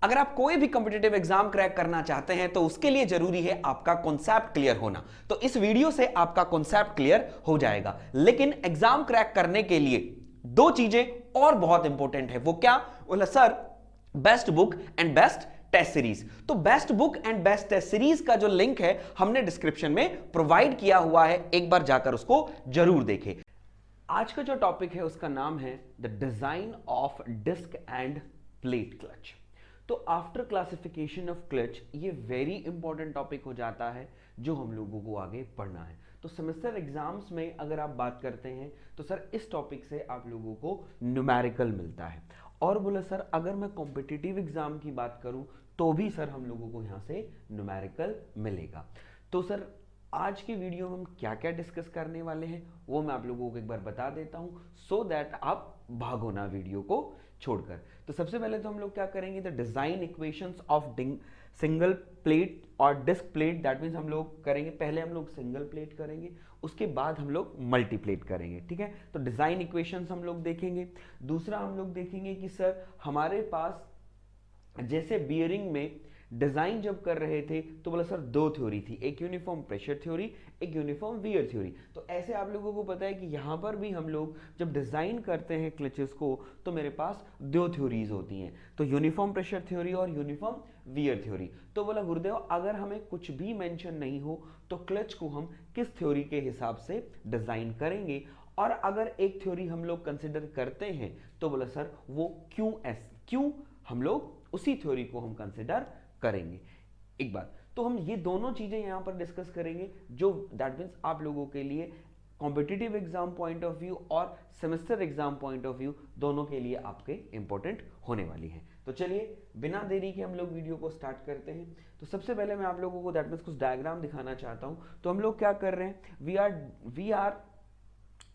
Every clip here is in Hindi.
अगर आप कोई भी कॉम्पिटिटिव एग्जाम क्रैक करना चाहते हैं तो उसके लिए जरूरी है आपका कॉन्सेप्ट क्लियर होना। तो इस वीडियो से आपका कॉन्सेप्ट क्लियर हो जाएगा। लेकिन एग्जाम क्रैक करने के लिए दो चीजें और बहुत इंपॉर्टेंट है। वो क्या? बोला sir best book and best test series. तो best book and best test series का जो लिंक है हमने डिस्क्रिप्शन में प्रोवाइड किया हुआ है, एक बार जाकर उसको जरूर देखें। आज का जो टॉपिक है उसका नाम है the design of disc and plate clutch. तो आफ्टर क्लासिफिकेशन ऑफ क्लच ये वेरी इंपॉर्टेंट टॉपिक हो जाता है जो हम लोगों को आगे पढ़ना है। तो सेमेस्टर एग्जाम्स में अगर आप बात करते हैं तो सर इस टॉपिक से आप लोगों को न्यूमेरिकल मिलता है। और बोला सर अगर मैं कॉम्पिटिटिव एग्जाम की बात करूं तो भी सर हम लोगों को यहां से न्यूमेरिकल मिलेगा। तो सर आज की वीडियो में हम क्या क्या डिस्कस करने वाले हैं वो मैं आप लोगों को एक बार बता देता हूं सो दैट आप भागो ना वीडियो को छोड़कर। तो सबसे पहले तो हम लोग क्या करेंगे, the design equations of single plate और डिस्क प्लेट। दैट मीन्स हम लोग करेंगे, पहले हम लोग सिंगल प्लेट करेंगे, उसके बाद हम लोग मल्टी प्लेट करेंगे। ठीक है, तो डिजाइन इक्वेशंस हम लोग देखेंगे। दूसरा हम लोग देखेंगे कि सर हमारे पास जैसे बियरिंग में डिजाइन जब कर रहे थे तो बोला सर दो थ्योरी थी, एक यूनिफॉर्म प्रेशर थ्योरी, एक यूनिफॉर्म वियर थ्योरी। तो ऐसे आप लोगों को पता है कि यहां पर भी हम लोग जब डिजाइन करते हैं क्लचेस को तो मेरे पास दो थ्योरीज होती हैं, तो यूनिफॉर्म प्रेशर थ्योरी और यूनिफॉर्म वियर थ्योरी। तो बोला गुरुदेव अगर हमें कुछ भी मेंशन नहीं हो तो क्लच को हम किस थ्योरी के हिसाब से डिजाइन करेंगे, और अगर एक थ्योरी हम लोग कंसिडर करते हैं तो बोला सर वो क्यों हम लोग उसी थ्योरी को हम कंसिडर करेंगे। एक बात तो हम ये दोनों चीजें यहां पर डिस्कस करेंगे जो दैट मीन्स आप लोगों के लिए competitive exam point of view और semester exam point of view दोनों के लिए आपके इंपॉर्टेंट होने वाली है। तो चलिए बिना देरी के हम लोग वीडियो को स्टार्ट करते हैं। तो सबसे पहले मैं आप लोगों को दैट मीन्स कुछ डायग्राम दिखाना चाहता हूं। तो हम लोग क्या कर रहे हैं, we are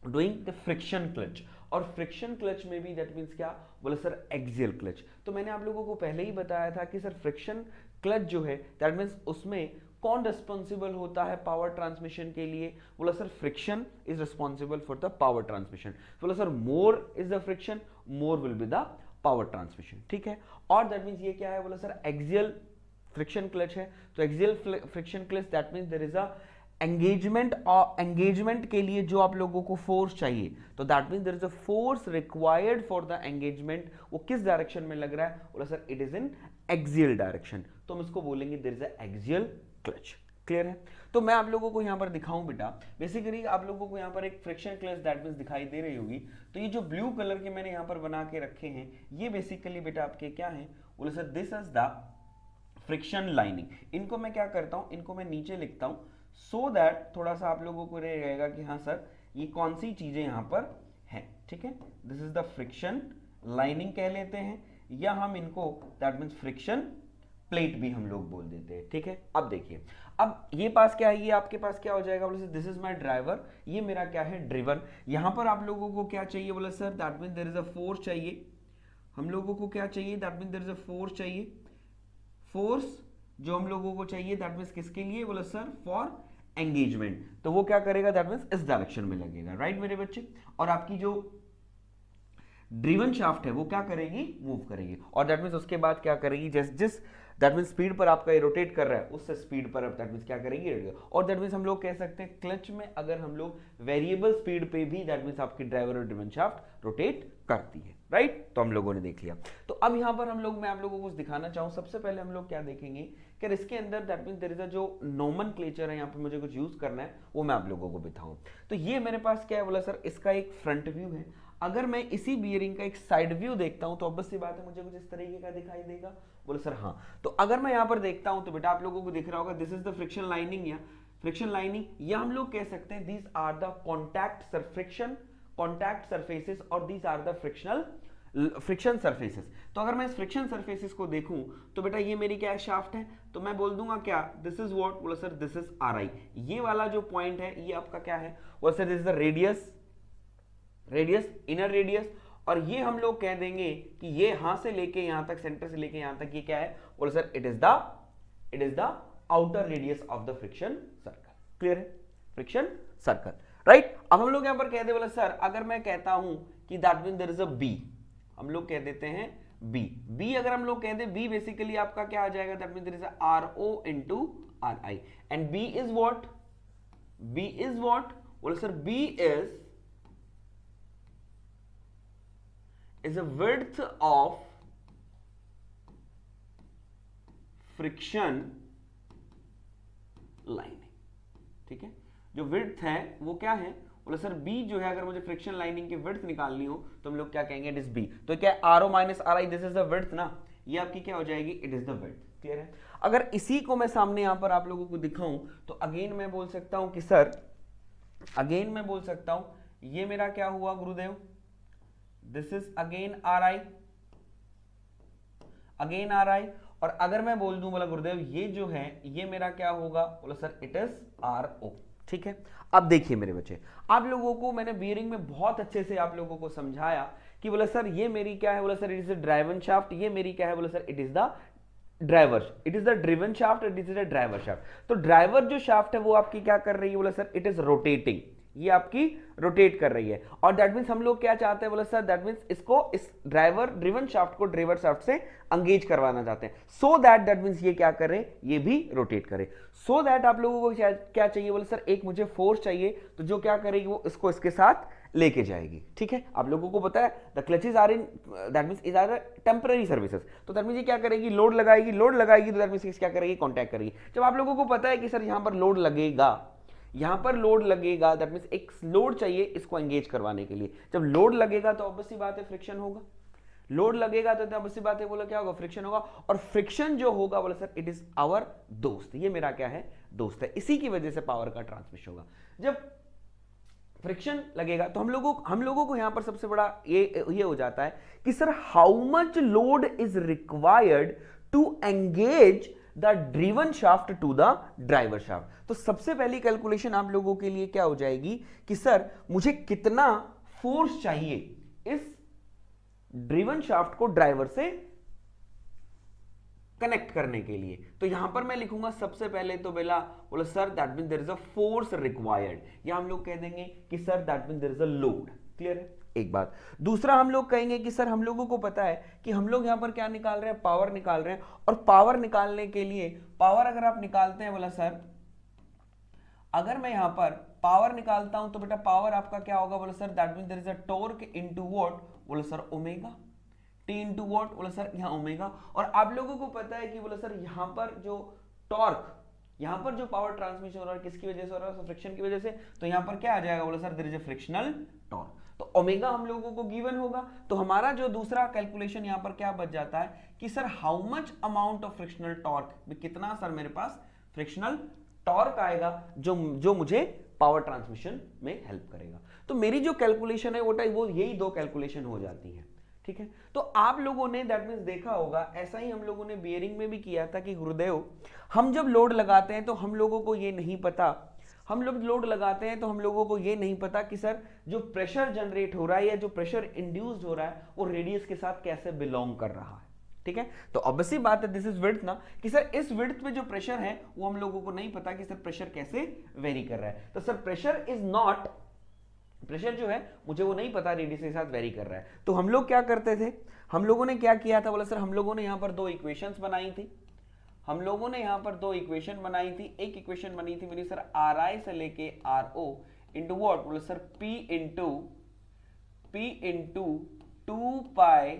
doing the friction clutch, और फ्रिक्शन क्लच में भी दैट मीन्स क्या बोला सर एक्सियल क्लच। तो मैंने आप लोगों को पहले ही बताया था कि सर फ्रिक्शन क्लच जो है दैट मीन्स उसमें कौन रिस्पॉन्सिबल होता है पावर ट्रांसमिशन के लिए, बोला sir friction is responsible for the power transmission. बोला sir more is the friction, more will be the power transmission. ठीक है, और दैट मीन्स ये क्या है, बोला सर एक्सियल फ्रिक्शन क्लच है। तो axial friction clutch that means there is a engagement, और एंगेजमेंट के लिए जो आप लोगों को फोर्स चाहिए तो that means there is a force required for the engagement, वो किस डायरेक्शन में लग रहा है, बोला sir it is in axial direction. तो हम इसको बोलेंगे there is a axial clutch. Clear है? तो मैं आप लोगों को यहां पर दिखाऊं बेटा, बेसिकली आप लोगों को यहां पर एक फ्रिक्शन क्लच दैट मीन्स दिखाई दे रही होगी। तो ये जो ब्लू कलर के मैंने यहां पर बना के रखे हैं ये बेसिकली बेटा आपके क्या है, बोला sir this is the friction lining. इनको मैं क्या करता हूं, इनको मैं नीचे लिखता हूं सो दैट थोड़ा सा आप लोगों को रहेगा कि हाँ सर ये कौन सी चीजें यहां पर हैं। ठीक है, this is the friction lining कह लेते हैं, या हम इनको दैट मीन्स फ्रिक्शन प्लेट भी हम लोग बोल देते हैं। ठीक है, अब देखिए अब ये पास क्या है, ये आपके पास क्या हो जाएगा, बोले दिस इज माय ड्राइवर, ये मेरा क्या है ड्रिवन। यहां पर आप लोगों को क्या चाहिए, बोले sir that means there is a force चाहिए। हम लोगों को क्या चाहिए, that means there is a force चाहिए। फोर्स जो हम लोगों को चाहिए दैट मीन्स किसके लिए, बोला सर फॉर एंगेजमेंट। तो वो क्या करेगा, दैट मीन्स इस डायरेक्शन में लगेगा। राइट मेरे बच्चे, और आपकी जो ड्रिवन शाफ्ट है वो क्या करेगी, मूव करेगी, और दैट मीन्स उसके बाद क्या करेगी, जिस दैट मीन्स स्पीड पर आपका रोटेट कर रहा है उससे स्पीड पर अब दैट मीन्स क्या करेगी, और दैट मीन्स हम लोग कह सकते हैं क्लच में अगर हम लोग वेरिएबल स्पीड पे भी दैट मीन्स आपकी ड्राइवर और ड्रिवन शाफ्ट रोटेट करती है। राइट, तो हम लोगों ने देख लिया। तो अब यहां पर मैं आप लोगों को कुछ दिखाना चाहूं। सबसे पहले हम लोग क्या देखेंगे कि इसके अंदर that means there is a जो नोमेनक्लेचर है, यहां पर मुझे कुछ यूज करना है वो मैं आप लोगों को बताऊं। तो ये मेरे पास क्या है, बोला सर इसका एक फ्रंट व्यू है। अगर मैं इसी बियरिंग का एक साइड व्यू देखता हूं तो ऑब्वियस सी बात है मुझे कुछ इस तरीके का दिखाई देगा। बोले सर हाँ, तो अगर मैं यहां पर देखता हूं तो बेटा आप लोगों को दिख रहा होगा this is the friction lining, या फ्रिक्शन लाइनिंग, या हम लोग कह सकते हैं these are the contact surfaces और these are the friction surfaces. तो अगर मैं इस फ्रिक्शन सरफेसेस को देखूं तो बेटा ये मेरी क्या शाफ्ट है, तो मैं बोल दूंगा क्या, दिस इज व्हाट, बोला sir this is are I. ये वाला जो पॉइंट है ये आपका क्या है, बोला sir this is the radius, inner radius, और ये हम लोग कह देंगे कि ये यहां से लेके यहां तक, सेंटर से लेके यहां तक ये क्या है, बोले sir it is the outer radius of the friction circle. Clear है, फ्रिक्शन सर्कल। राइट, अब हम लोग यहां पर कह दे, बोले सर अगर मैं कहता हूं कि that mean there is a B, हम लोग कह देते हैं बी। बी अगर हम लोग कहते हैं बी बेसिकली आपका क्या आ जाएगा, that mean there is R O into R I and B is what, B is what, बोलो sir B is a width of friction lining। ठीक है, जो width है वो क्या है, बोले सर B जो है, अगर मुझे फ्रिक्शन लाइनिंग की width निकालनी हो तो हम लोग क्या कहेंगे, इट इज B। तो क्या R O minus R I, this is the width ना, ये आपकी क्या हो जाएगी, इट इज द width। क्लियर है। अगर इसी को मैं सामने यहां पर आप लोगों को दिखाऊं तो अगेन मैं बोल सकता हूं कि सर, अगेन मैं बोल सकता हूं ये मेरा क्या हुआ गुरुदेव, this is again are I, again are I. और अगर मैं बोल दूं बोला गुरुदेव ये जो है ये मेरा क्या होगा, बोला sir it is R O. ठीक है, अब देखिए मेरे बच्चे, आप लोगों को मैंने बियरिंग में बहुत अच्छे से आप लोगों को समझाया कि बोला सर ये मेरी क्या है, बोला sir it is a driven shaft, ये मेरी क्या है, बोला sir it is the driver, it is the driven shaft, it is the driver shaft. तो ड्राइवर जो शाफ्ट है वो आपकी क्या कर रही है, बोला सर इट इज रोटेटिंग, ये आपकी रोटेट कर रही है। और दैट मींस हम लोग क्या चाहते हैं, बोला सर दैट मींस इसको, इस ड्राइवर ड्रिवन शाफ्ट को ड्राइवर शाफ्ट से एंगेज करवाना चाहते हैं, सो दैट दैट मींस ये क्या करे, ये भी रोटेट करे। सो दैट आप लोगों को क्या चाहिए, बोले सर एक मुझे फोर्स चाहिए, तो जो क्या करेगी वो इसको इसके साथ लेके जाएगी। ठीक है, आप लोगों को पता है the clutches are in, that means is are temporary services. तो दैट मींस ये क्या करेगी, लोड लगाएगी, लोड लगाएगी तो दैट मींस क्या करेगी, कांटेक्ट करेगी। जब आप लोगों को पता है कि सर यहां पर लोड लगेगा, यहां पर लोड लगेगा, दैट मींस एक लोड चाहिए इसको एंगेज करवाने के लिए। जब लोड लगेगा तो ऑब्वियसली बात है फ्रिक्शन होगा, लोड लगेगा तो ऑब्वियसली बात है, बोला क्या होगा, फ्रिक्शन होगा। और फ्रिक्शन जो होगा, बोला सर इट इज आवर दोस्त, ये मेरा क्या है, दोस्त है। इसी की वजह से पावर का ट्रांसमिशन होगा। जब फ्रिक्शन लगेगा तो हम लोगों को यहां पर सबसे बड़ा ये हो जाता है कि sir how much load is required to engage the driven shaft to the driver shaft. तो सबसे पहली कैलकुलेशन आप लोगों के लिए क्या हो जाएगी कि सर मुझे कितना फोर्स चाहिए इस ड्रिवन शाफ्ट को ड्राइवर से कनेक्ट करने के लिए। तो यहां पर मैं लिखूंगा सबसे पहले तो बोला sir that mean there is a force required, या हम लोग कह देंगे कि sir that mean there is a load. Clear है, एक बात। दूसरा हम लोग कहेंगे कि सर हम लोगों को पता है कि हम लोग यहां पर क्या निकाल रहे हैं, पावर निकाल रहे हैं। और पावर निकालने के लिए, पावर अगर आप निकालते हैं, बोला सर अगर मैं यहां पर पावर निकालता हूं तो बेटा पावर आपका क्या होगा, बोला sir that mean there is a torque into what, बोला sir omega, T into what, बोला सर यहाँ ओमेगा। और आप लोगों को पता है कि बोला सर यहाँ पर जो टॉर्क, यहाँ पर जो पावर ट्रांसमिशन हो रहा है किसकी वजह से हो रहा है, फ्रिक्शन की वजह से। तो यहाँ पर क्या आ जाएगा, बोला sir there is a frictional torque. तो ओमेगा हम लोगों को गिवन होगा। तो हमारा जो दूसरा कैलकुलेशन यहाँ पर क्या बच जाता है कि sir how much amount of frictional torque, कितना सर मेरे पास फ्रिक्शनल टॉर्क आएगा जो मुझे पावर ट्रांसमिशन में हेल्प करेगा। तो मेरी जो कैलकुलेशन है वो यही दो कैलकुलेशन हो जाती है। ठीक है, तो आप लोगों ने दैट मींस देखा होगा, ऐसा ही हम लोगों ने बियरिंग में भी किया था कि गुरुदेव हम जब लोड लगाते हैं तो हम लोगों को ये नहीं पता, हम लोग लोड लगाते हैं तो हम लोगों को ये नहीं पता कि सर जो प्रेशर जनरेट हो रहा है या जो प्रेशर इंड्यूस्ड हो रहा है वो रेडियस के साथ कैसे बिलोंग कर रहा है। ठीक है, तो ऑब्वियसली बात है दिस इज विड्थ ना, कि सर इस विड्थ में जो प्रेशर है वो हम लोगों को नहीं पता कि सर प्रेशर कैसे वेरी कर रहा है। तो sir pressure is not, pressure जो है मुझे वो नहीं पता रेडियस के साथ वेरी कर रहा है। तो हम लोग क्या करते थे, हम लोगों ने क्या किया था, बोला सर हम लोगों ने यहां पर दो इक्वेशंस बनाई थी, हम लोगों ने यहां पर दो इक्वेशन बनाई थी। एक इक्वेशन बनी थी मेरी सर आर आई से लेके आर ओ इंटू वॉट, बोला sir P into 2 pi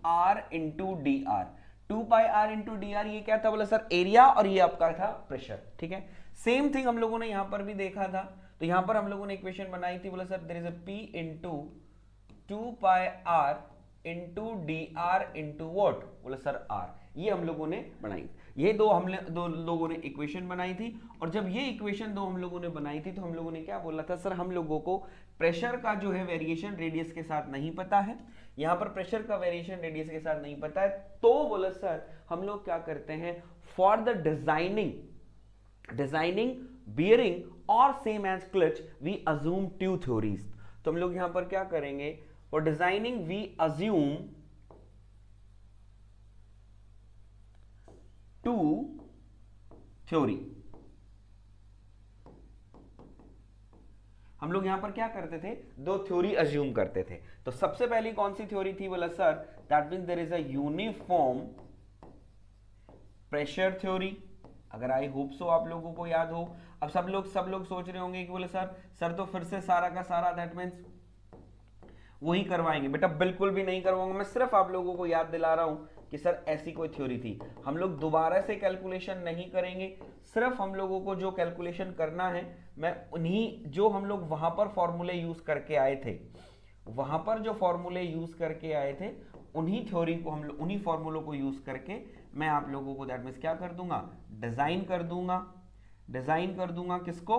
R into D R. 2 pi R into D R ये क्या था, बोला सर एरिया, और ये आपका था प्रेशर। ठीक है, सेम थिंग हम लोगों ने यहां पर भी देखा था। तो यहां पर हम लोगों ने इक्वेशन बनाई थी, बोला sir there is a P into 2 pi R into D R into what, बोला सर आर। ये हम लोगों ने बनाई, ये दो लोगों ने इक्वेशन बनाई थी। और जब ये इक्वेशन दो हम लोगों ने बनाई थी तो हम लोगों ने क्या बोला था, सर हम लोगों को प्रेशर का जो है वेरिएशन रेडियस के साथ नहीं पता है, यहां पर प्रेशर का वेरिएशन रेडियस के साथ नहीं पता है। तो बोला सर हम लोग क्या करते हैं, for the designing bearing or same as clutch we assume two theories। तो हम लोग यहां पर क्या करेंगे, for designing we assume two theory। हम लोग यहां पर क्या करते थे, दो थ्योरी अज्यूम करते थे। तो सबसे पहली कौन सी थ्योरी थी, बोला sir that means there is a uniform pressure theory. अगर आई होप सो आप लोगों को याद हो। अब सब लोग सोच रहे होंगे कि बोले सर तो फिर से सारा का सारा दैट मीन्स वही करवाएंगे। बेटा बिल्कुल भी नहीं करवाऊंगा, मैं सिर्फ आप लोगों को याद दिला रहा हूं कि सर ऐसी कोई थ्योरी थी। हम लोग दोबारा से कैलकुलेशन नहीं करेंगे, सिर्फ हम लोगों को जो कैलकुलेशन करना है, मैं उन्हीं जो हम लोग वहां पर फॉर्मूले यूज करके आए थे, वहां पर जो फॉर्मूले यूज करके आए थे, उन्हीं थ्योरी को हम लोग उन्हीं फॉर्मूलों को यूज करके मैं आप लोगों को दैट मीन्स क्या कर दूंगा, डिजाइन कर दूंगा किसको,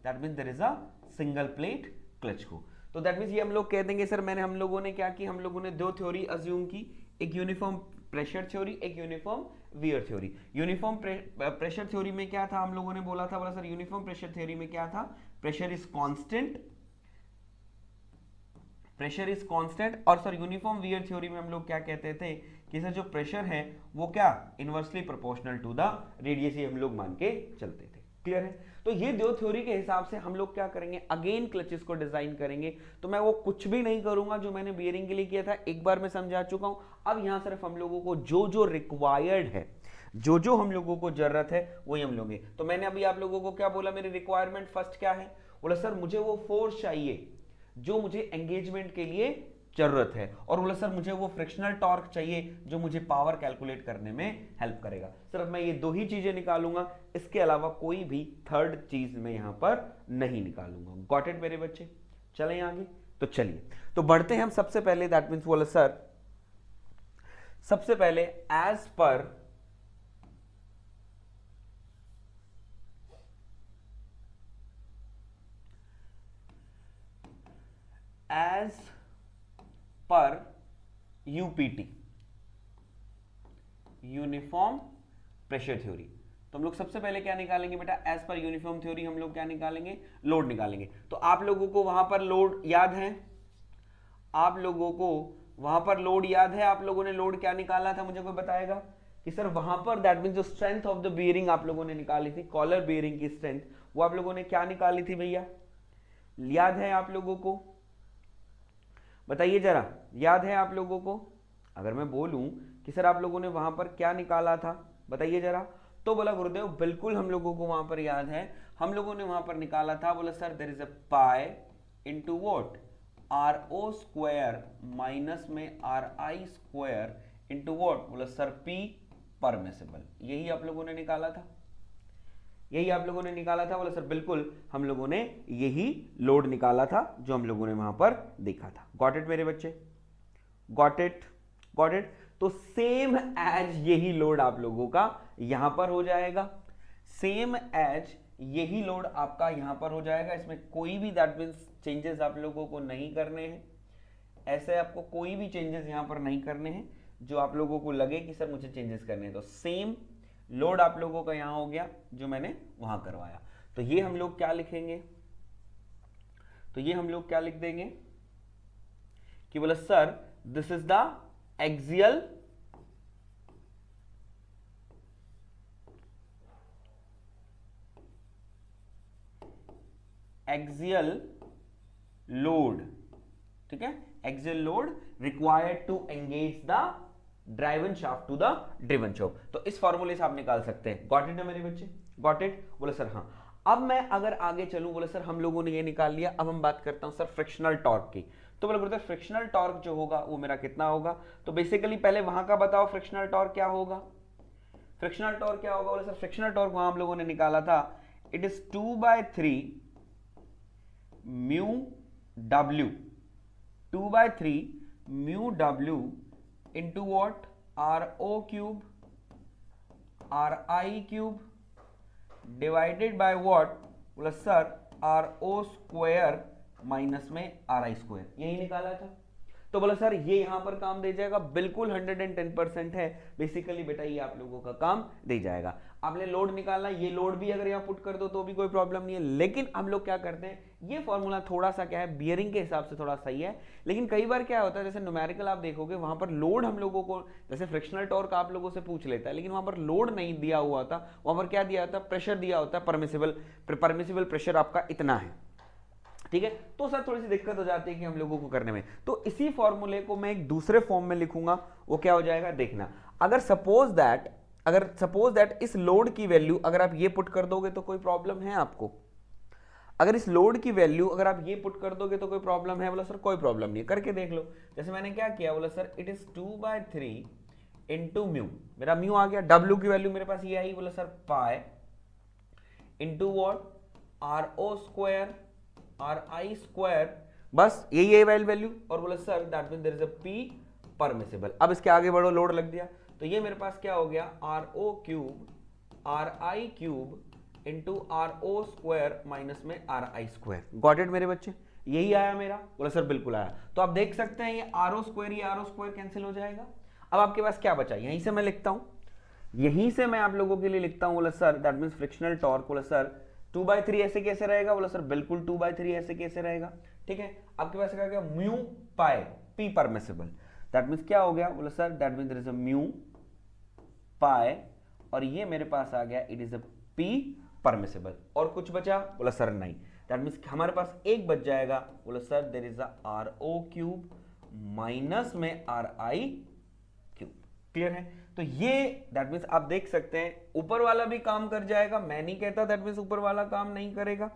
that means there is a single plate clutch को। तो दैट मीन्स ये हम लोग कह देंगे सर मैंने हम लोगों ने क्या की, हम लोगों ने दो थ्योरी अज्यूम की, एक यूनिफॉर्म प्रेशर थ्योरी, एक uniform wear theory. Uniform pressure theory में क्या था, हम लोगों ने बोला था, बोला सर यूनिफॉर्म प्रेशर थ्योरी में क्या था, प्रेशर इज कांस्टेंट। और सर यूनिफॉर्म वियर थ्योरी में हम लोग क्या कहते थे कि सर जो प्रेशर है वो क्या inversely proportional to the radius, हम लोग मान के चलते थे। क्लियर है। तो ये दो थ्योरी के हिसाब से हम लोग क्या करेंगे, अगेन क्लचेस को डिजाइन करेंगे। तो मैं वो कुछ भी नहीं करूंगा जो मैंने बियरिंग के लिए किया था, एक बार मैं समझा चुका हूं। अब यहां सिर्फ हम लोगों को जो जो रिक्वायर्ड है, जो जो हम लोगों को जरूरत है वही हम लोगे। तो मैंने अभी आप लोगों को क्या बोला, मेरी रिक्वायरमेंट फर्स्ट क्या है, बोला सर मुझे वो फोर्स चाहिए जो मुझे एंगेजमेंट के लिए जरूरत है, और बोला सर मुझे वो फ्रिक्शनल टॉर्क चाहिए जो मुझे पावर कैलकुलेट करने में हेल्प करेगा। सिर्फ मैं ये दो ही चीजें निकालूंगा, इसके अलावा कोई भी थर्ड चीज मैं यहां पर नहीं निकालूंगा। गॉट इट मेरे बच्चे। चलें आगे, तो चलिए तो बढ़ते हैं हम। सबसे पहले दैट मीन्स बोला सर सबसे पहले as per UPT, uniform pressure theory. तो हम लोग सबसे पहले क्या निकालेंगे बेटा, एज पर यूनिफॉर्म थ्योरी हम लोग क्या निकालेंगे, लोड निकालेंगे। तो आप लोगों को वहां पर लोड याद है, आप लोगों को वहां पर लोड याद है, आप लोगों ने लोड क्या निकाला था, मुझे कोई बताएगा कि सर वहां पर दैट मीन जो स्ट्रेंथ ऑफ द बियरिंग आप लोगों ने निकाली थी, कॉलर बियरिंग की स्ट्रेंथ, वो आप लोगों ने क्या निकाली थी भैया, याद है आप लोगों को, बताइए जरा, याद है आप लोगों को। अगर मैं बोलूं कि सर आप लोगों ने वहां पर क्या निकाला था, बताइए जरा। तो बोला गुरुदेव बिल्कुल हम लोगों को वहां पर याद है, हम लोगों ने वहां पर निकाला था, बोला sir there is a pi into what, R O square minus में R I square into what, बोला सर पी परमिसिबल। यही आप लोगों ने निकाला था, यही आप लोगों ने निकाला था। बोला सर बिल्कुल हम लोगों ने यही लोड निकाला था जो हम लोगों ने वहां पर देखा था। गॉट इट मेरे बच्चे, गॉट इट, गॉट इट। तो सेम एज यही लोड आप लोगों का यहां पर हो जाएगा, सेम एज यही लोड आपका यहां पर हो जाएगा। इसमें कोई भी दैट मीन्स चेंजेस आप लोगों को नहीं करने हैं, ऐसे आपको कोई भी चेंजेस यहां पर नहीं करने हैं जो आप लोगों को लगे कि सर मुझे चेंजेस करने हैं। तो सेम लोड आप लोगों का यहां हो गया जो मैंने वहां करवाया। तो ये हम लोग क्या लिखेंगे, तो ये हम लोग क्या लिख देंगे कि बोला sir this is the axial load, ठीक है, axial load required to engage the driven shaft to the driven shaft. तो इस फॉर्मूले से आप निकाल सकते हैं। गॉट इट है मेरे बच्चे, गॉट इट। बोले सर हाँ। अब मैं अगर आगे चलूं, बोले सर हम लोगों ने ये निकाल लिया, अब हम बात करता हूं सर फ्रिक्शनल टॉर्क की। तो बोले गुरुदेव फ्रिक्शनल टॉर्क जो होगा वो मेरा कितना होगा, तो बेसिकली पहले वहां का बताओ फ्रिक्शनल टॉर्क क्या होगा, फ्रिक्शनल टॉर्क क्या होगा। बोले सर फ्रिक्शनल टॉर्क वहां हम लोगों ने निकाला था, it is 2/3 mu W, 2/3 mu W into what, RO cube, RI cube divided by what, बोला सर RO स्क्वायर माइनस में RI स्क्वायर, यही निकाला था। तो बोला सर ये यहां पर काम दे जाएगा, बिल्कुल 110% है बेसिकली बेटा, ये आप लोगों का काम दे जाएगा। आपने लोड निकालना, ये लोड भी अगर यहां पुट कर दो तो भी कोई प्रॉब्लम नहीं है। लेकिन हम लोग क्या करते हैं, ये फॉर्मूला थोड़ा सा क्या है बियरिंग के हिसाब से थोड़ा सही है, लेकिन कई बार क्या होता है जैसे न्यूमेरिकल आप देखोगे वहां पर लोड हम लोगों को, जैसे फ्रिक्शनल टॉर्क आप लोगों से पूछ लेता है, लेकिन वहां पर लोड नहीं दिया हुआ था, वहां पर क्या दिया होता है, प्रेशर दिया होता है, परमिसिबल प्रेशर आपका इतना है। ठीक है। तो सर थोड़ी सी दिक्कत हो जाती है कि हम लोगों को करने में, तो इसी फॉर्मूले को मैं एक दूसरे फॉर्म में लिखूंगा। वो क्या हो जाएगा देखना, अगर सपोज दैट इस लोड की वैल्यू अगर आप ये पुट कर दोगे तो कोई प्रॉब्लम है आपको? अगर इस लोड की वैल्यू अगर आप ये पुट कर दोगे तो कोई प्रॉब्लम है? बोला सर कोई प्रॉब्लम नहीं है, करके देख लो। जैसे मैंने क्या किया, बोला sir it is 2/3 into mu, मेरा म्यू आ गया, डब्ल्यू की वैल्यू मेरे पास ये आई, बोला sir pi into what, R O square R I square, बस यही है वैल्यू। और बोला sir that mean there is a P permissible. अब इसके आगे बढ़ो, लोड लग दिया, तो ये मेरे पास क्या हो गया, R O cube R I cube into R O square minus में R I square. Got it मेरे बच्चे, यही आया मेरा? बोला सर बिल्कुल आया। तो आप देख सकते हैं ये आर ओ स्क्वायर कैंसिल हो जाएगा। अब आपके पास क्या बचा, यहीं से मैं लिखता हूं, यहीं से मैं आप लोगों के लिए लिखता हूं। बोला sir that means frictional torque, बोला सर 2/3 ऐसे कैसे रहेगा? बोला सर बिल्कुल 2/3 ऐसे कैसे रहेगा। ठीक है, आपके पास क्या गया, mu pi P permissible, that means क्या हो गया? बोला sir that means there is a mu pi, और ये मेरे पास आ गया it is a P permissible. और कुछ बचा? बोला सर नहीं, दैट मीन्स हमारे पास एक बच जाएगा। बोला sir there is a R O cube minus में आर आई क्यूब। क्लियर है? तो ये दैट मीन्स आप देख सकते हैं ऊपर वाला भी काम कर जाएगा, मैं नहीं कहता दैट मीन्स ऊपर वाला काम नहीं करेगा,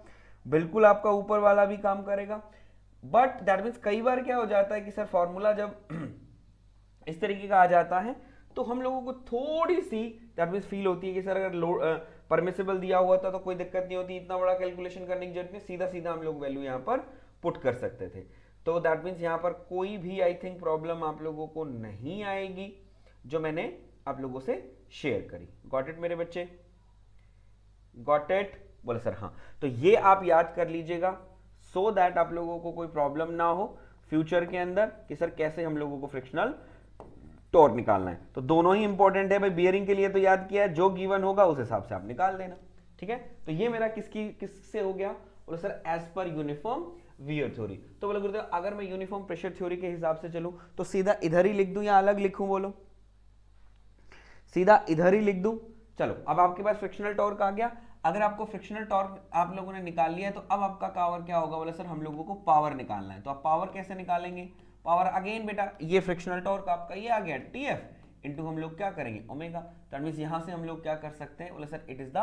बिल्कुल आपका ऊपर वाला भी काम करेगा। बट दैट मीन्स कई बार क्या हो जाता है कि सर फॉर्मूला जब इस तरीके का आ जाता है तो हम लोगों को थोड़ी सी दैट मीन्स फील होती है कि सर अगर लोड परमिसिबल दिया हुआ था तो कोई दिक्कत नहीं होती, इतना बड़ा कैलकुलेशन करने की जरूरत नहीं, सीधा सीधा हम लोग वैल्यू यहाँ पर पुट कर सकते थे। तो दैट मीन्स यहाँ पर कोई भी आई थिंक प्रॉब्लम आप लोगों को नहीं आएगी जो मैंने आप लोगों से शेयर करी। गॉट इट मेरे बच्चे? Got it? बोले सर हाँ। तो ये आप याद कर लीजिएगा सो दैट आप लोगों को कोई प्रॉब्लम ना हो फ्यूचर के अंदर कि सर कैसे हम लोगों को फ्रिक्शनल टॉर्क निकालना है। तो दोनों ही इंपॉर्टेंट है भाई, बियरिंग के लिए तो याद किया है, जो गिवन होगा उस हिसाब से आप निकाल देना। ठीक है, तो ये मेरा किससे हो गया? बोले सर एज पर यूनिफॉर्म वियर थ्योरी। तो बोले गुरुदेव अगर मैं यूनिफॉर्म प्रेशर थ्योरी के हिसाब से चलूं तो सीधा इधर ही लिख दूं या अलग लिखूं? बोलो, सीधा इधर ही लिख दूं? चलो, अब आपके पास फ्रिक्शनल टॉर्क आ गया। अगर आपको फ्रिक्शनल टॉर्क आप लोगों ने निकाल लिया है तो अब आपका पावर क्या होगा? बोले सर हम लोगों को पावर निकालना है। तो आप पावर कैसे निकालेंगे? पावर अगेन बेटा ये फ्रिक्शनल टॉर्क आपका ये आ गया टीएफ इंटू हम लोग क्या करेंगे ओमेगा। दैट मींस यहां से हम लोग क्या कर सकते हैं? बोले sir it is the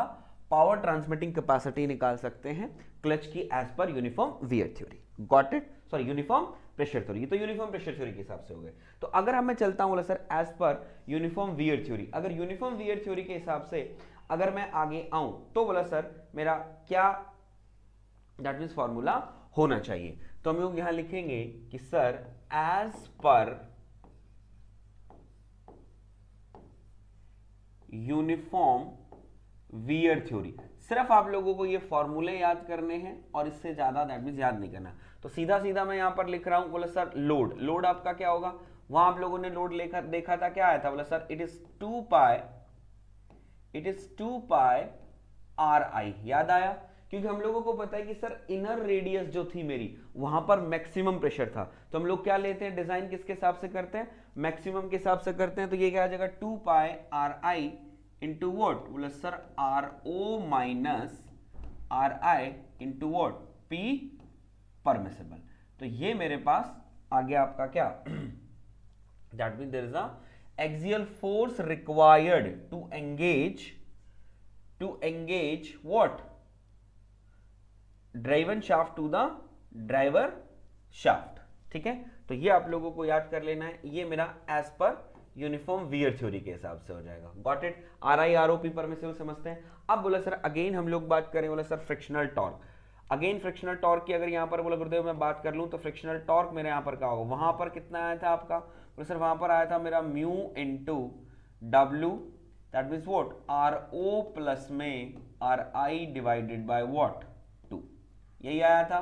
power transmitting capacity निकाल सकते हैं क्लच की एज पर uniform wear theory. Got it? Sorry uniform pressure theory, ये तो यूनिफॉर्म प्रेशर थ्योरी के हिसाब से हो गए। तो अगर हम मैं चलता हूं बोला सर एज पर यूनिफॉर्म वियर थ्योरी, अगर यूनिफॉर्म वियर थ्योरी के हिसाब से अगर मैं आगे आऊं तो बोला सर मेरा क्या दैट मीन्स फॉर्मूला होना चाहिए? तो हम लोग यहां लिखेंगे कि सर एज पर यूनिफॉर्म वियर थ्योरी, सिर्फ आप लोगों को ये फॉर्मूले याद करने हैं और इससे ज्यादा दैट मींस याद नहीं करना। तो सीधा सीधा मैं यहां पर लिख रहा हूं, बोले सर लोड आपका क्या होगा? वहां आप लोगों ने लोड देखा था, क्या आया था? बोला sir it is 2 pi R आई। याद आया? क्योंकि हम लोगों को पता है कि सर इनर रेडियस जो थी मेरी वहां पर मैक्सिमम प्रेशर था, तो हम लोग क्या लेते हैं डिजाइन किसके हिसाब से करते हैं? मैक्सिमम के हिसाब से करते हैं। तो ये क्या आ जाएगा 2 pi R I into what? बोले sir R O minus R I into what? P permissible. तो ये मेरे पास आ गया आपका क्या that mean there is a axial force required to engage what? Driven shaft to the driver shaft. ठीक है, तो ये आप लोगों को याद कर लेना है, ये मेरा as per uniform wear theory के हिसाब से हो जाएगा। Got it? R I R O P permissible समझते हैं। अब बोला सर अगेन हम लोग बात करें, बोला sir frictional torque. Again frictional torque की अगर यहां पर बोला गुरुदेव मैं बात कर लूं तो फ्रिक्शनल टॉर्क मेरे यहां पर क्या होगा? वहां पर कितना आया था आपका? बोला सर वहां पर आया था मेरा mu into W, that means what? R O plus में R I divided by what? 2। यही आया था,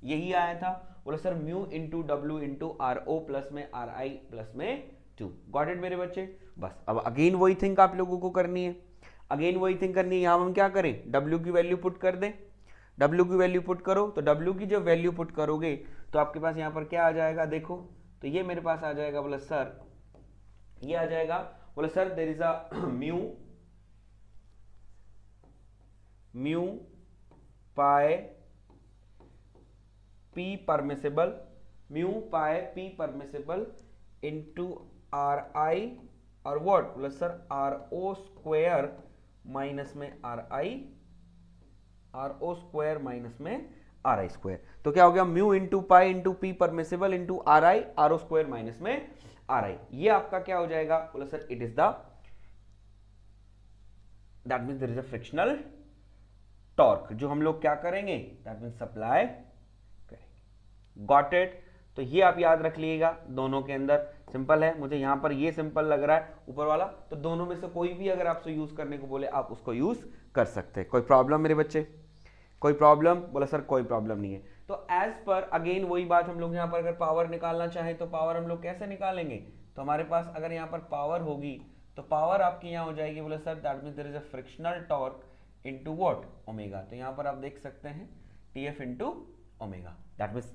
यही आया था। बोला sir mu into W into R O plus में आर आई प्लस में 2। गॉट इट मेरे बच्चे? बस अब अगेन वही थिंक आप लोगों को करनी है, अगेन वही थिंक करनी है। यहां हम क्या करें? डब्ल्यू की वैल्यू पुट कर दें। डब्ल्यू की वैल्यू पुट करो, तो डब्ल्यू की जब वैल्यू पुट करोगे तो आपके पास यहां पर क्या आ जाएगा? देखो, तो ये मेरे पास आ जाएगा, बोला सर ये आ जाएगा, बोला sir there is a mu pi P permissible, mu pi P permissible into R I और व्हाट बोला sir R O square minus में R I, R O square minus में आर आई स्क्वायर। तो क्या हो गया mu into pi into P permissible into R I, R O square minus में आर आई। ये आपका क्या हो जाएगा बोला sir it is the, that means there is a frictional torque जो हम लोग क्या करेंगे, दैट मीन्स सप्लाई करेंगे। Got it. तो ये आप याद रख लीजिएगा, दोनों के अंदर सिंपल है, मुझे यहां पर ये सिंपल लग रहा है ऊपर वाला, तो दोनों में से कोई भी अगर आपसे यूज करने को बोले आप उसको यूज कर सकते हैं। कोई प्रॉब्लम मेरे बच्चे, कोई प्रॉब्लम? बोला सर कोई प्रॉब्लम नहीं है। तो एज पर अगेन वही बात, हम लोग यहाँ पर अगर पावर निकालना चाहें तो पावर हम लोग कैसे निकालेंगे, तो हमारे पास अगर यहाँ पर पावर होगी तो पावर आपकी यहाँ हो जाएगी बोला sir that means there is a frictional torque into what omega. तो यहाँ पर आप देख सकते हैं TF into omega, that means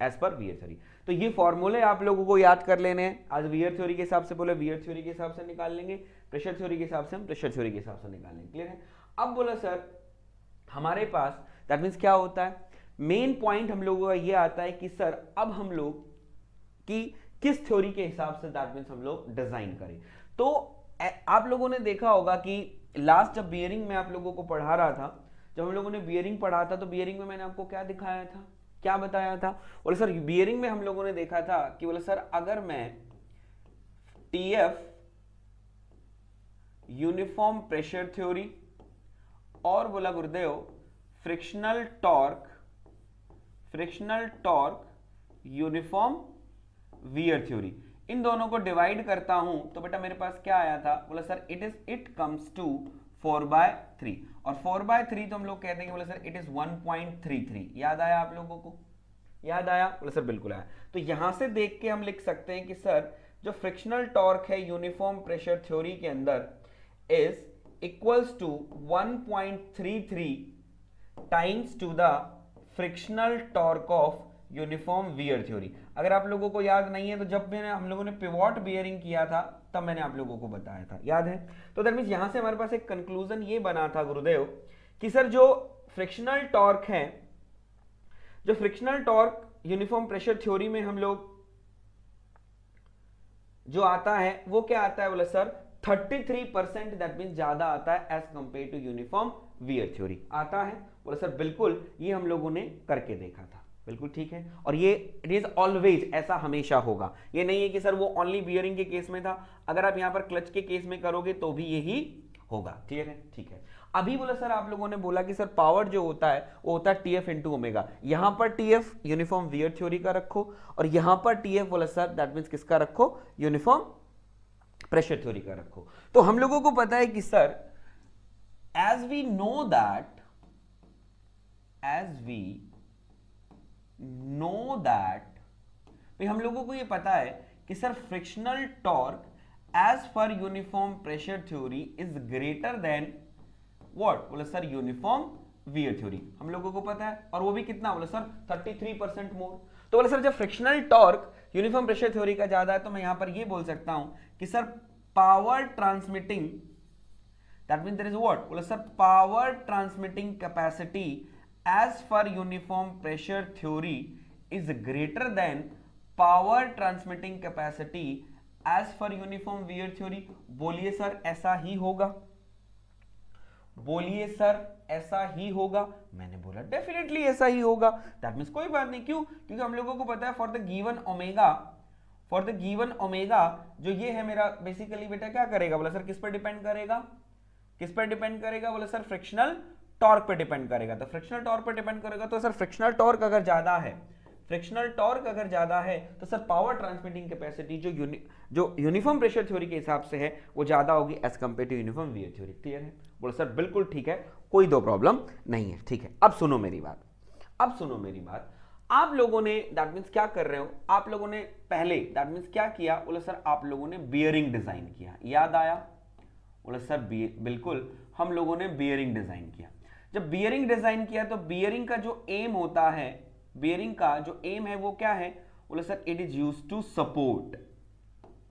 edge पर वीयर थ्योरी। तो ये फॉर्मूले आप लोगों को याद कर लेने हैं। आज वीयर थ्योरी के हिसाब से बोले वीयर थ्योरी के हिसाब से निकाल लेंगे, प्रेशर थ्योरी के हिसाब से हम प्रेशर थ्योरी के हिसाब से निकाल लेंगे। क्लियर है? अब बोला सर हमारे पास दैट मीन्स क्या होता है, मेन पॉइंट हम लोगों का ये आता है कि सर अब हम लोग की किस थ्योरी के हिसाब से दैट मीन्स हम लोग डिजाइन करें। तो आप लोगों ने देखा होगा कि लास्ट जब बियरिंग में आप लोगों को पढ़ा रहा था, जब हम लोगों ने बियरिंग पढ़ा था तो बियरिंग में मैंने आपको क्या दिखाया था, क्या बताया था? बोले सर बियरिंग में हम लोगों ने देखा था कि बोले सर अगर मैं टीएफ यूनिफॉर्म प्रेशर थ्योरी और बोला Gurudev frictional torque uniform wear theory, इन दोनों को डिवाइड करता हूं तो बेटा मेरे पास क्या आया था, बोला सर इट कम्स टू 4/3 और 4/3 तो हम लोग कहते हैं बोला सर इट इज 1.33। याद आया आप लोगों को? याद आया? बोला सर बिल्कुल आया। तो यहां से देख के हम लिख सकते हैं कि सर जो फ्रिक्शनल टॉर्क है यूनिफॉर्म प्रेशर थ्योरी के अंदर is equals to 1.33 times to the frictional torque of uniform wear theory. अगर आप लोगों को याद नहीं है तो जब मैंने हम लोगों ने पिवोट बियरिंग किया था तब मैंने आप लोगों को बताया था, याद है? तो दैट मींस यहां से हमारे पास एक कंक्लूजन ये बना था गुरुदेव कि सर जो फ्रिक्शनल टॉर्क है, जो frictional torque uniform pressure theory में हम लोग जो आता है वो क्या आता है, बोले सर 33%, दैट मींस ज्यादा आता है as compare to uniform wear theory आता है। बोले सर बिल्कुल, ये हम लोगों ने करके देखा था, बिल्कुल ठीक है। और ये इट इज ऑलवेज, ऐसा हमेशा होगा, ये नहीं है कि सर वो ओनली बियरिंग के केस में था, अगर आप यहां पर क्लच के केस में करोगे तो भी यही होगा। क्लियर है? ठीक है। अभी बोला सर आप लोगों ने बोला कि सर पावर जो होता है वो होता है टीएफ इंटू ओमेगा, यहां पर टीएफ यूनिफॉर्म वियर थ्योरी का रखो और यहां पर टीएफ बोला सर दैट मींस किसका रखो, यूनिफॉर्म प्रेशर थ्योरी का रखो। तो हम लोगों को पता है कि sir as we know that भाई हम लोगों को ये पता है कि सर फ्रिक्शनल टॉर्क एज पर uniform pressure theory is greater than what, बोला सर यूनिफॉर्म वियर थ्योरी, हम लोगों को पता है। और वो भी कितना, बोला सर 33% मोर। तो बोला सर जब frictional torque uniform pressure theory का ज्यादा है तो मैं यहां पर ये बोल सकता हूं कि sir power transmitting, that means there is what, बोला sir power transmitting capacity as पर uniform pressure theory is greater than power transmitting capacity as पर यूनिफॉर्म वियर थ्योरी। बोलिए सर ऐसा ही होगा, बोलिए सर ऐसा ही होगा। मैंने बोला डेफिनेटली ऐसा ही होगा। दैट मींस कोई बात नहीं, क्यों? क्योंकि हम लोगों को पता है फॉर द गिवन ओमेगा जो ये है मेरा बेसिकली बेटा क्या करेगा, बोला सर किस पर डिपेंड करेगा, किस पर डिपेंड करेगा, बोला सर फ्रिक्शनल टॉर्क पे डिपेंड करेगा। तो फ्रिक्शनल टॉर्क पे डिपेंड करेगा तो सर फ्रिक्शनल टॉर्क अगर ज्यादा है, फ्रिक्शनल टॉर्क अगर ज्यादा है तो सर पावर ट्रांसमिटिंग कैपेसिटी जो यूनिफॉर्म प्रेशर थ्योरी के हिसाब से है वो ज्यादा होगी as compare to uniform wear theory. Clear है? बोलो सर बिल्कुल ठीक है, कोई दो प्रॉब्लम नहीं है। ठीक है, अब सुनो मेरी बात, अब सुनो मेरी बात। आप लोगों ने दैट मींस क्या कर रहे हो, आप लोगों ने पहले दैट मींस क्या किया, बोलो सर आप लोगों ने बियरिंग डिजाइन किया, याद आया? बोलो सर बिल्कुल, हम लोगों ने बियरिंग डिजाइन किया। जब बियरिंग डिजाइन किया तो बियरिंग का जो एम होता है, बियरिंग का जो एम है वो क्या है, बोलो sir it is used to support.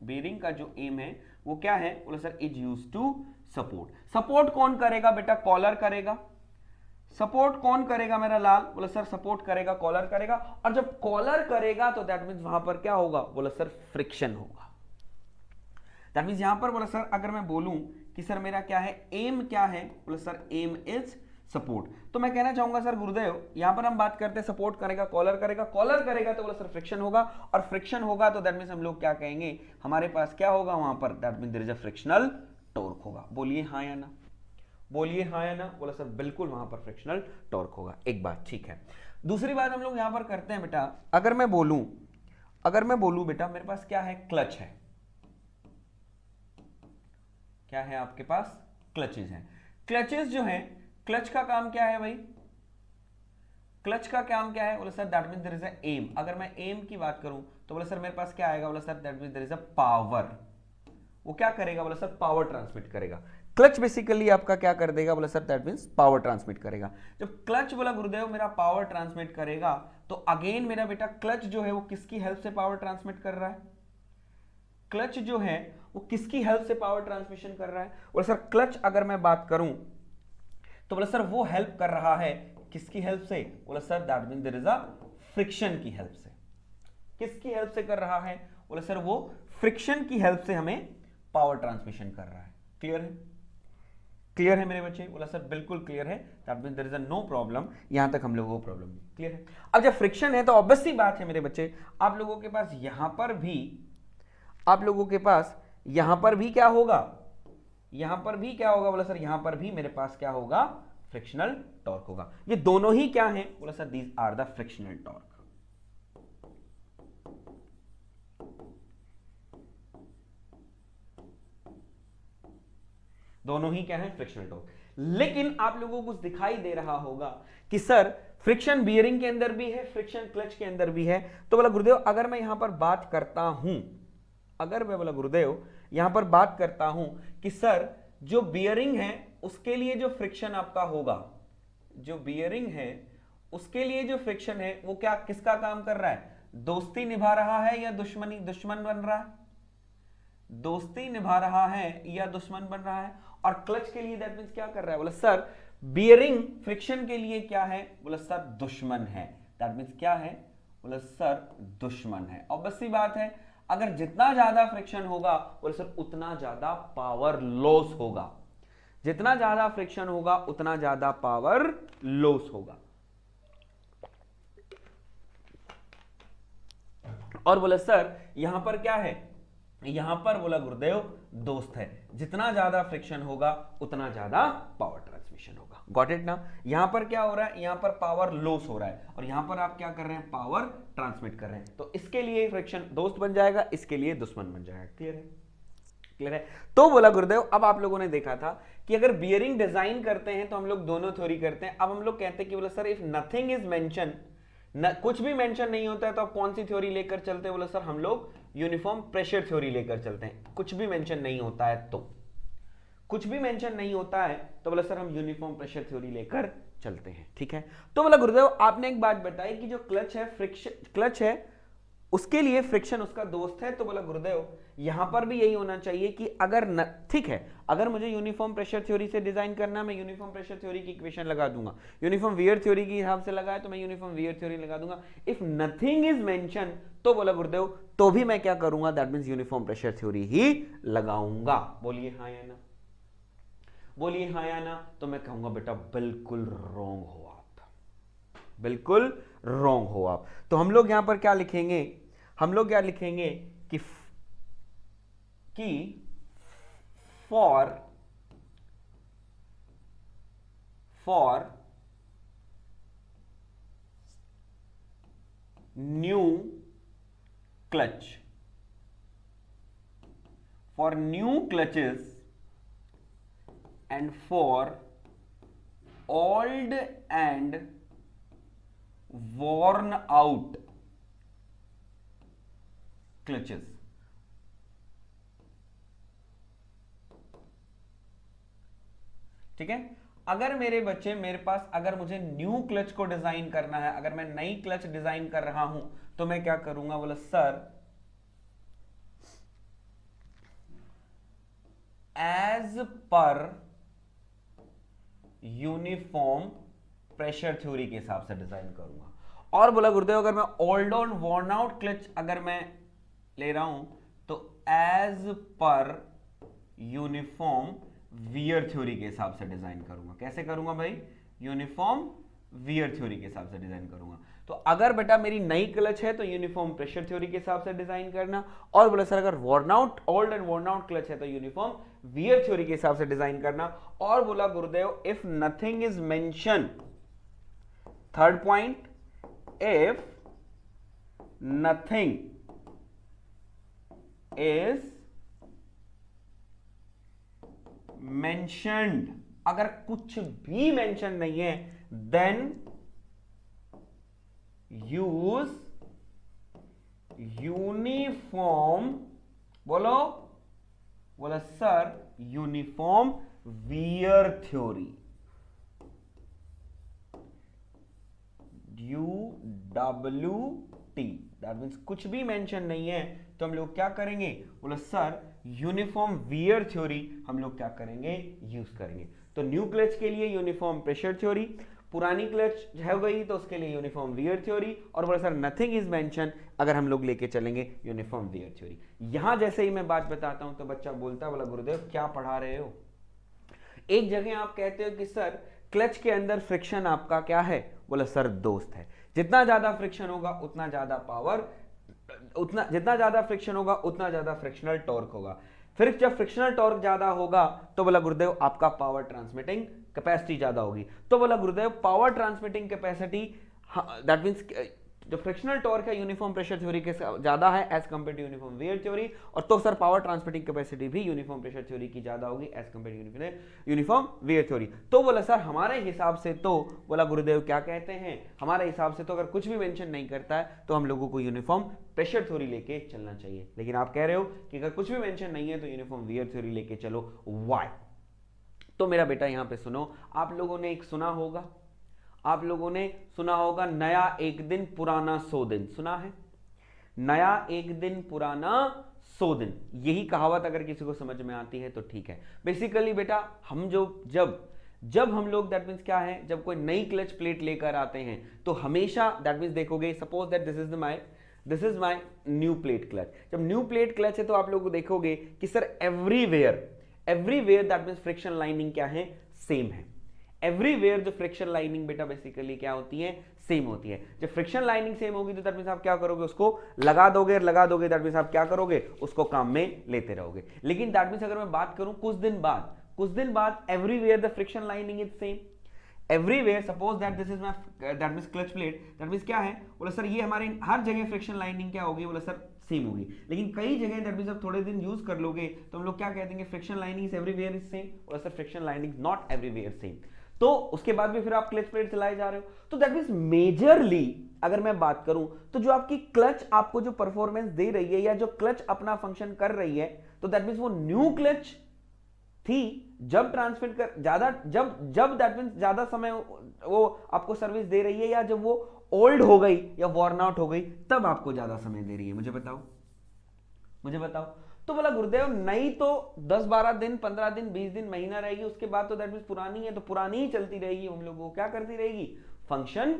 Bearing का जो एम है वो क्या है, बोलो sir is used to support. Support कौन करेगा बेटा, कॉलर करेगा। सपोर्ट कौन करेगा मेरा लाल? बोला सर सपोर्ट करेगा कॉलर करेगा, और जब कॉलर करेगा तो दैट मींस वहां पर क्या होगा? बोला सर फ्रिक्शन होगा। दैट मींस यहां पर बोला सर अगर मैं बोलूं कि सर मेरा क्या है, एम क्या है? बोला सर एम इज सपोर्ट। तो मैं कहना चाहूंगा सर गुरुदेव यहां पर हम बात करते हैं सपोर्ट करेगा कॉलर करेगा, कॉलर करेगा तो बोला सर फ्रिक्शन होगा, और फ्रिक्शन होगा तो दैट मींस हम लोग क्या कहेंगे, हमारे पास क्या होगा वहां पर? That means there is a frictional torque होगा। बोलिए हाँ या ना, बोलिए हाँ या ना। बोला सर बिल्कुल वहां पर फ्रिक्शनल टॉर्क होगा। एक बात ठीक है। दूसरी बात हम लोग यहां पर करते हैं बेटा, अगर मैं बोलूं बेटा मेरे पास क्या है? क्लच है। क्या है आपके पास? क्लचेज हैं। क्लचेज जो हैं, क्लच का काम क्या है भाई? क्लच का काम क्या है? बोला sir that means there is a aim. अगर मैं एम की बात करूं तो बोला सर मेरे पास क्या आएगा? बोला sir that means there is a power. वो क्या करेगा? बोला सर पावर ट्रांसमिट करेगा। क्लच बेसिकली आपका क्या कर देगा? बोला sir that means power transmit करेगा। जब क्लच बोला गुरुदेव मेरा पावर ट्रांसमिट करेगा, तो अगेन मेरा बेटा क्लच जो है वो किसकी हेल्प से पावर ट्रांसमिट कर रहा है? क्लच जो है वो किसकी हेल्प से पावर ट्रांसमिशन कर रहा है? बोला सर क्लच अगर मैं बात करूं तो बोला सर वो हेल्प कर रहा है किसकी हेल्प से? बोला sir that means there is a friction की हेल्प से। किसकी हेल्प से कर रहा है? बोला सर वो फ्रिक्शन की हेल्प से हमें पावर ट्रांसमिशन कर रहा है। क्लियर है? क्लियर है मेरे बच्चे? बोला सर बिल्कुल क्लियर है। That means there is a no problem, यहां तक हम लोगों को प्रॉब्लम नहीं। क्लियर है? अब जब फ्रिक्शन है तो ऑब्वियस सी बात है मेरे बच्चे, आप लोगों के पास यहां पर भी क्या होगा? यहां पर भी क्या होगा? बोला सर यहां पर भी मेरे पास क्या होगा? फ्रिक्शनल टॉर्क होगा। ये दोनों ही क्या है? बोला sir these are the frictional torque. दोनों ही क्या है? Frictional torque. लेकिन आप लोगों को कुछ दिखाई दे रहा होगा कि सर फ्रिक्शन बियरिंग के अंदर भी है, फ्रिक्शन क्लच के अंदर भी है। तो बोला गुरुदेव अगर मैं यहां पर बात करता हूं, बोला गुरुदेव यहां पर बात करता हूं कि सर जो बियरिंग है उसके लिए जो फ्रिक्शन आपका होगा, जो बियरिंग है उसके लिए जो फ्रिक्शन है वो क्या किसका काम कर रहा है? दोस्ती निभा रहा है या दुश्मन बन रहा है? दोस्ती निभा रहा है या दुश्मन बन रहा है? और क्लच के लिए दैट मींस क्या कर रहा है? बोला सर बियरिंग फ्रिक्शन के लिए क्या है? बोला सर दुश्मन है। दैट मींस क्या है? बोला सर दुश्मन है। ऑब्वियस सी बात है, अगर जितना ज्यादा फ्रिक्शन होगा बोला सर उतना ज्यादा पावर लॉस होगा। जितना ज्यादा फ्रिक्शन होगा उतना ज्यादा पावर लॉस होगा। और बोला सर यहां पर क्या है? यहां पर बोला गुरुदेव दोस्त है, जितना ज्यादा फ्रिक्शन होगा उतना ज्यादा पावर ट्रांसमिशन होगा। गॉट इट ना? यहां पर क्या हो रहा है? यहां पर पावर लॉस हो रहा है, और यहां पर आप क्या कर रहे हैं? पावर ट्रांसमिट कर रहे हैं। तो इसके लिए फ्रिक्शन दोस्त बन जाएगा, इसके लिए दुश्मन बन जाएगा। क्लियर है? क्लियर है? तो बोला गुरुदेव अब आप लोगों ने देखा था कि अगर बियरिंग डिजाइन करते हैं तो हम लोग दोनों थ्योरी करते हैं। अब हम लोग कहते हैं कि बोला sir if nothing is mention, कुछ भी मेंशन नहीं होता है तो आप कौन सी थ्योरी लेकर चलते हैं? बोला सर हम लोग यूनिफॉर्म प्रेशर थ्योरी लेकर चलते हैं। कुछ भी मेंशन नहीं होता है तो, कुछ भी मेंशन नहीं होता है तो बोला सर हम यूनिफॉर्म प्रेशर थ्योरी लेकर चलते हैं। ठीक है? तो बोला गुरुदेव आपने एक बात बताई कि जो क्लच है, फ्रिक्शन क्लच है उसके लिए फ्रिक्शन उसका दोस्त है। तो बोला गुरुदेव यहां पर भी यही होना चाहिए कि अगर ठीक है, अगर मुझे यूनिफॉर्म प्रेशर थ्योरी से डिजाइन करना, मैं यूनिफॉर्म प्रेशर थ्योरी की इक्वेशन लगा दूंगा। यूनिफॉर्म वियर थ्योरी के हिसाब से लगाए तो मैं यूनिफॉर्म वियर थ्योरी लगा दूंगा। इफ नथिंग इज मेंशन तो बोला गुरुदेव तो भी मैं क्या करूंगा? That means uniform pressure theory ही लगाऊंगा। बोलिए हाँ या ना, बोलिए हाँ या ना। तो मैं कहूंगा बेटा बिल्कुल रॉन्ग हो आप, बिल्कुल रॉन्ग हो आप। तो हम लोग यहां पर क्या लिखेंगे? हम लोग क्या लिखेंगे कि for new clutch, for new clutches and for old and worn out clutches, ठीक है? अगर मेरे बच्चे मेरे पास अगर मुझे न्यू क्लच को डिजाइन करना है, अगर मैं नई क्लच डिजाइन कर रहा हूं तो मैं क्या करूंगा? बोला सर एज पर यूनिफॉर्म प्रेशर थ्योरी के हिसाब से डिजाइन करूंगा। और बोला गुरुदेव अगर मैं old on worn out clutch अगर मैं ले रहा हूं तो as per uniform wear theory के हिसाब से डिजाइन करूंगा। कैसे करूंगा भाई? यूनिफॉर्म वियर थ्योरी के हिसाब से डिजाइन करूंगा। तो अगर बेटा मेरी नई क्लच है तो यूनिफॉर्म प्रेशर थ्योरी के हिसाब से डिजाइन करना, और बोला सर अगर worn out old and worn out clutch है तो यूनिफॉर्म वियर थ्योरी के हिसाब से डिजाइन करना। और बोला गुरुदेव if nothing is mention, third point, if nothing is mentioned, अगर कुछ भी मेंशन नहीं है, then use यूनिफॉर्म, बोला sir uniform wear theory, UWT, that means कुछ भी मेंशन नहीं है तो हम लोग क्या करेंगे? बोला सर यूनिफॉर्म वियर थ्योरी हम लोग क्या करेंगे? यूज करेंगे। तो न्यू क्लच के लिए यूनिफॉर्म प्रेशर थ्योरी, पुरानी क्लच हो गई तो उसके लिए यूनिफॉर्म वियर थ्योरी, और बोला सर नथिंग इज मेंशन अगर हम लोग लेके चलेंगे यूनिफॉर्म वियर थ्योरी। यहां जैसे ही मैं बात बताता हूं तो बच्चा बोलता है बोला गुरुदेव क्या पढ़ा रहे हो? एक जगह आप कहते हो कि सर क्लच के अंदर फ्रिक्शन आपका क्या है? बोला सर दोस्त है। जितना ज्यादा फ्रिक्शन होगा उतना ज्यादा पावर, जितना ज्यादा फ्रिक्शन होगा उतना ज्यादा फ्रिक्शनल टॉर्क होगा। फिर जब फ्रिक्शनल टॉर्क ज्यादा होगा तो बोला गुरुदेव आपका पावर ट्रांसमिटिंग कैपेसिटी ज्यादा होगी। तो बोला गुरुदेव power transmitting capacity, that means जो फ्रिक्शनल टॉर्क है यूनिफॉर्म प्रेशर थ्योरी के ज्यादा है as compare to uniform wear theory, और तो सर पावर ट्रांसमिटिंग कैपेसिटी भी यूनिफॉर्म प्रेशर थ्योरी की ज्यादा होगी as compare to uniform wear theory. तो बोला सर हमारे हिसाब से तो, बोला गुरुदेव क्या कहते हैं, हमारे हिसाब से तो अगर कुछ भी मेंशन नहीं करता है तो हम लोगों को यूनिफॉर्म प्रेशर थ्योरी लेके चलना चाहिए। लेकिन आप कह रहे हो कि अगर कुछ भी मेंशन नहीं है तो यूनिफॉर्म वियर थ्योरी लेके चलो, व्हाई? तो मेरा बेटा यहां पे सुनो, आप लोगों ने एक सुना होगा नया एक दिन पुराना 100 दिन, सुना है? नया एक दिन पुराना 100 दिन, यही कहावत अगर किसी को समझ में आती है तो ठीक है। बेसिकली बेटा हम जब हम लोग दैट मींस क्या है, जब कोई नई क्लच प्लेट लेकर आते हैं तो हमेशा दैट मींस देखोगे, suppose that this is my new plate clutch. जब न्यू प्लेट क्लच है तो आप लोग देखोगे कि sir everywhere that means friction lining क्या है? सेम है। एवरीवेयर जो फ्रिक्शन लाइनिंग बेटा बेसिकली क्या होती है? सेम होती है। जब फ्रिक्शन लाइनिंग सेम होगी तो दैट मींस आप क्या करोगे? उसको लगा दोगे दैट मींस आप क्या करोगे? उसको काम में लेते रहोगे। लेकिन दैट मींस अगर मैं बात करूं कुछ दिन बाद everywhere the friction lining is same. Everywhere suppose that this is my that means clutch plate, that means क्या है? बोला सर ये हमारे हर जगह फ्रिक्शन लाइनिंग क्या होगी? बोला सर सेम होगी। लेकिन कई जगह दैट मींस आप थोड़े दिन यूज कर लोगे तो हम लोग क्या कह देंगे? Friction lining is everywhere is same. बोला sir friction lining not everywhere same. तो उसके बाद भी फिर आप क्लच प्लेट चलाए जा रहे हो। तो दैट मींस मेजरली अगर मैं बात करूं तो जो आपकी क्लच आपको जो परफॉर्मेंस दे रही है या जो क्लच अपना फंक्शन कर रही है तो दैट मींस वो न्यू क्लच थी जब ट्रांसमिट कर ज्यादा जब दैट मींस ज्यादा समय वो आपको सर्विस दे रही है, या जब वो ओल्ड हो गई या वॉर्न आउट हो गई तब आपको ज्यादा समय दे रही है? मुझे बताओ। तो बोला गुरुदेव नई तो 10-12 दिन, 15 दिन, 20 दिन, महीना रहेगी, उसके बाद तो दैट मींस पुरानी है तो पुरानी ही चलती रहेगी, हम लोग को क्या करती रहेगी? फंक्शन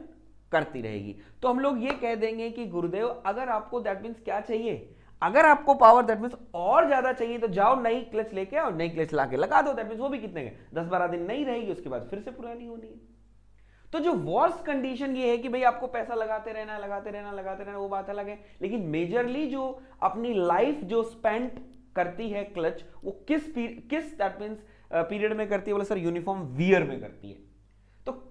करती रहेगी। तो हम लोग ये कह देंगे कि गुरुदेव अगर आपको दैट मींस क्या चाहिए, अगर आपको पावर दैट मींस और ज्यादा चाहिए तो जाओ नई क्लच लेके आओ, नई क्लच लाके लगा दो, दैट मींस वो भी कितने के 10-12 दिन नहीं रहेगी, उसके बाद फिर से पुरानी होनी है। तो जो वर्स्ट कंडीशन ये है कि भाई आपको पैसा लगाते रहना, वो बात अलग है। लेकिन मेजरली जो अपनी लाइफ जो स्पेंड करती है क्लच, वो किस दैट मींस पीरियड में करती है? बोला सर यूनिफॉर्म वियर में करती है। तो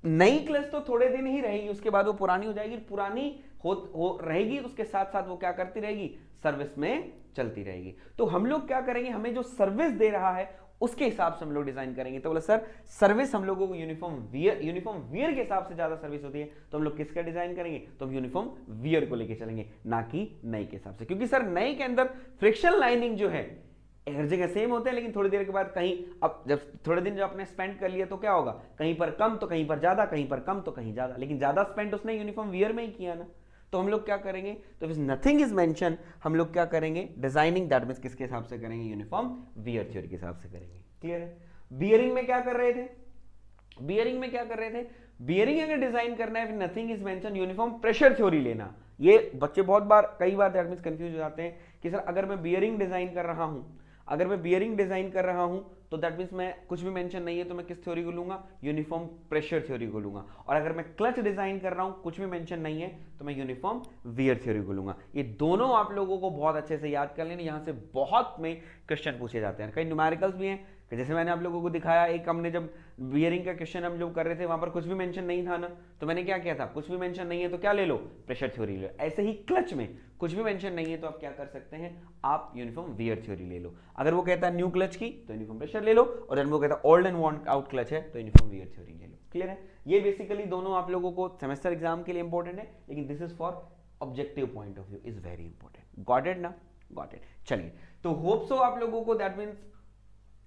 नई क्लच तो थोड़े दिन ही रहेगी, उसके बाद वो पुरानी हो जाएगी। पुरानी हो रहेगी, उसके साथ साथ वो क्या करती रहेगी? सर्विस में चलती रहेगी। तो हम लोग क्या करेंगे? हमें जो सर्विस दे रहा है उसके हिसाब से हम लोग डिजाइन करेंगे। तो बोला सर सर्विस हम लोगों को यूनिफॉर्म वियर के हिसाब से ज्यादा सर्विस होती है, तो हम लोग किसका डिजाइन करेंगे? तो हम यूनिफॉर्म वियर को लेके चलेंगे, ना कि नई के हिसाब से। क्योंकि सर नई के अंदर फ्रिक्शन लाइनिंग जो है हर जगह सेम होते हैं, लेकिन थोड़ी देर के बाद कहीं, अब जब थोड़े दिन जो आपने स्पेंड कर लिया तो क्या होगा? कहीं पर कम तो कहीं पर ज्यादा, कहीं पर कम तो कहीं ज्यादा, लेकिन ज्यादा स्पेंड उसने यूनिफॉर्म वियर में ही किया ना। तो हम लोग क्या करेंगे? तो नथिंग इज मेंशन, हम लोग क्या करेंगे? डिजाइनिंग दैट मींस किसके हिसाब से करेंगे? यूनिफॉर्म वियर थ्योरी के हिसाब से करेंगे। क्लियर है? बियरिंग में क्या कर रहे थे? बियरिंग में क्या कर रहे थे, बियरिंग अगर डिजाइन करना है, nothing is mention uniform pressure theory लेना। ये बच्चे बहुत बार, कई बार दैट मींस कंफ्यूज हो जाते हैं कि सर अगर मैं बियरिंग डिजाइन कर रहा हूं, अगर मैं बियरिंग डिजाइन कर रहा हूं तो दैट मींस मैं कुछ भी मेंशन नहीं है तो मैं किस थ्योरी को लूंगा, यूनिफॉर्म प्रेशर थ्योरी को लूंगा। और अगर मैं क्लच डिजाइन कर रहा हूं, कुछ भी मेंशन नहीं है तो मैं यूनिफॉर्म वियर थ्योरी को लूंगा। ये दोनों आप लोगों को बहुत अच्छे से याद कर लेना, यहां से बहुत में क्वेश्चन पूछे जाते हैं, कई न्यूमेरिकल्स भी हैं। जैसे मैंने आप लोगों को दिखाया, एक हमने जब बियरिंग का क्वेश्चन हम जो कर रहे थे वहां पर कुछ भी मेंशन नहीं था ना, तो मैंने क्या किया था, कुछ भी मेंशन नहीं है तो क्या ले लो, प्रेशर थ्योरी ले लो। ऐसे ही क्लच में कुछ भी मेंशन नहीं है तो आप क्या कर सकते हैं, आप यूनिफॉर्म वियर थ्योरी ले लो। अगर वो कहता है न्यू क्लच की तो यूनिफॉर्म प्रेशर ले लो, और अगर वो कहता है old and worn out clutch है तो यूनिफॉर्म वियर थ्योरी ले लो। क्लियर है? ये बेसिकली दोनों आप लोगों को सेमेस्टर एग्जाम के लिए इंपॉर्टेंट है, लेकिन this is for objective point of view is very important. Got it ना? Got it. चलिए, तो होप सो आप लोगों को दैट मीन्स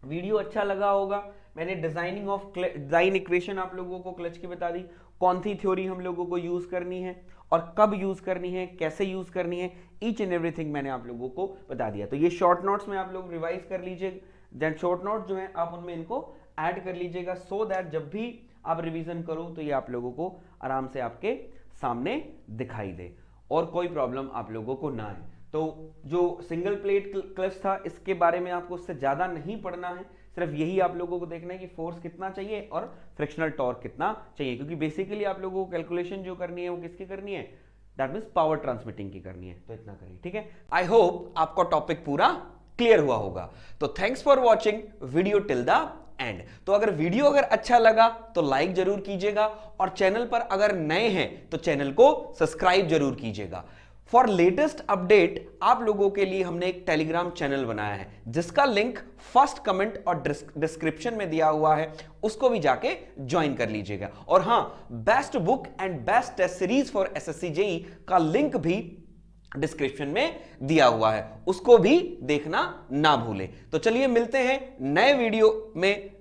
वीडियो अच्छा लगा होगा। मैंने डिजाइनिंग ऑफ डिजाइन इक्वेशन आप लोगों को क्लच की बता दी, कौन सी थ्योरी हम लोगों को यूज करनी है और कब यूज करनी है, कैसे यूज करनी है, ईच एंड एवरीथिंग मैंने आप लोगों को बता दिया। तो ये शॉर्ट नोट्स में आप लोग रिवाइज कर लीजिए, देन शॉर्ट नोट जो है आप उनमें इनको ऐड कर लीजिएगा, सो दैट जब भी आप रिवीजन करो तो ये आप लोगों को आराम से आपके सामने दिखाई दे और कोई प्रॉब्लम आप लोगों को ना आए। तो जो सिंगल प्लेट क्लच था, इसके बारे में आपको उससे ज्यादा नहीं पढ़ना है, सिर्फ यही आप लोगों को देखना है कि फोर्स कितना चाहिए और फ्रिक्शनल टॉर्क कितना चाहिए, क्योंकि बेसिकली आप लोगों को कैलकुलेशन जो करनी है वो किसकी करनी है, दैट मींस पावर ट्रांसमिटिंग की करनी है। तो इतना करिए, ठीक है। आई होप आपका टॉपिक पूरा क्लियर हुआ होगा। तो thanks for watching video till the end. तो अगर वीडियो अगर अच्छा लगा तो लाइक जरूर कीजिएगा, और चैनल पर अगर नए हैं तो चैनल को सब्सक्राइब जरूर कीजिएगा। फॉर लेटेस्ट अपडेट आप लोगों के लिए हमने एक टेलीग्राम चैनल बनाया है, जिसका लिंक फर्स्ट कमेंट और डिस्क्रिप्शन में दिया हुआ है, उसको भी जाके ज्वाइन कर लीजिएगा। और हां, best book and best test series for SSC JEE का लिंक भी डिस्क्रिप्शन में दिया हुआ है, उसको भी देखना ना भूलें। तो चलिए मिलते हैं नए वीडियो में